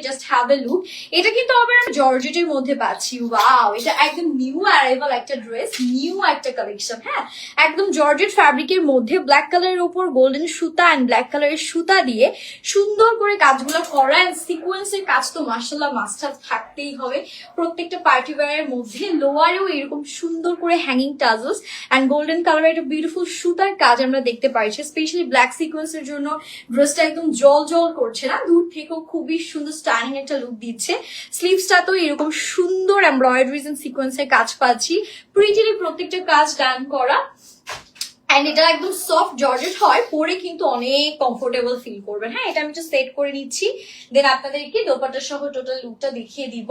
Just have a look. এটা কিন্তু আবার আমি জর্জেটের মধ্যে পাচ্ছি। ওয়াও, এটা একদম নিউ অ্যারাইভাল একটা ড্রেস, নিউ একটা কালেকশন। হ্যাঁ, একদম জর্জেট ফ্যাব্রিকের মধ্যে ব্ল্যাক কালারের উপর গোল্ডেন সুতা অ্যান্ড ব্ল্যাক কালারের সুতা দিয়ে সুন্দর করে কাজগুলো করা, অ্যান্ড সিকোয়েন্সের কাজ তো মার্শাল্লাহ মাস্ট হ্যাভ থাকতেই হবে প্রত্যেকটা পার্টি ওয়্যারের মধ্যে। লোয়ারেও এরকম সুন্দর করে হ্যাঙ্গিং টাজলস অ্যান্ড গোল্ডেন কালারের একটা বিউটিফুল সুতার কাজ আমরা দেখতে পাচ্ছি। স্পেশালি ব্ল্যাক সিকোয়েন্সের জন্য ড্রেসটা একদম জল জল করছে না, দূর থেকেও খুবই সুন্দর স্টাইলিং একটা লুক দিচ্ছে। স্লিভসটা তো এরকম সুন্দর এমব্রয়ডারিজ এন্ড সিকোয়েন্সের কাজ পাচ্ছি, প্রিটিলি প্রত্যেকটা কাজ ডান করা। এন্ড এটা একদম সফট জর্জেট হয়, পরে কিন্তু অনেক কমফোর্টেবল ফিল করবেন। হ্যাঁ, এটা আমি একটু সেট করে নিচ্ছি, দেন আপনাদেরকে দোপাট্টা সহ টোটাল লুকটা দেখিয়ে দিব।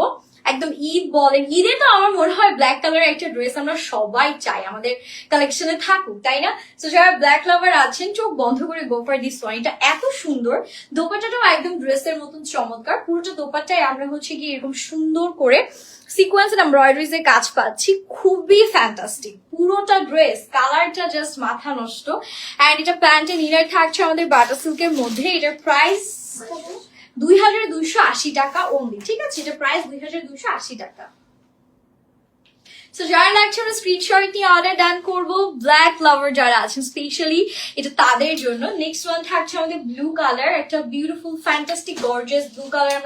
একদম ঈদ বলেন, ঈদে তো আমার মনে হয় ব্ল্যাক কালারের একটা ড্রেস আমরা সবাই চাই আমাদের কালেকশনে থাকুক, তাই না? তো যারা ব্ল্যাক লাভার আছেন, চোখ বন্ধ করে গো ফর দিস ওয়ান। এটা এত সুন্দর, দোপাট্টাটাও একদম ড্রেসের মতন চমৎকার। পুরোটা দোপাট্টায় আমরা হচ্ছে কি এরকম সুন্দর করে সিকোয়েন্স এন্ড এমব্রয়ডারিজ এর কাজ পাচ্ছি, খুবই ফ্যান্টাস্টিক পুরোটা ড্রেস। কালারটা জাস্ট মাথা নষ্ট। এন্ড এটা প্যান্ট এন্ড ইনার থাকছে আমাদের বাটার সিল্কের মধ্যে। এটার প্রাইস 2280 টাকা অনলি, ঠিক আছে? এটা প্রাইস 2280 টাকা। সো যারা লাগছে আমরা স্ক্রিনশট নিয়ে অর্ডার ডান করবো। ব্ল্যাক লাভার যারা আছেন স্পেশালি এটা তাদের জন্য। নেক্সট ওয়ান থাকছে আমাদের ব্লু কালার, একটা beautiful fantastic gorgeous blue colour.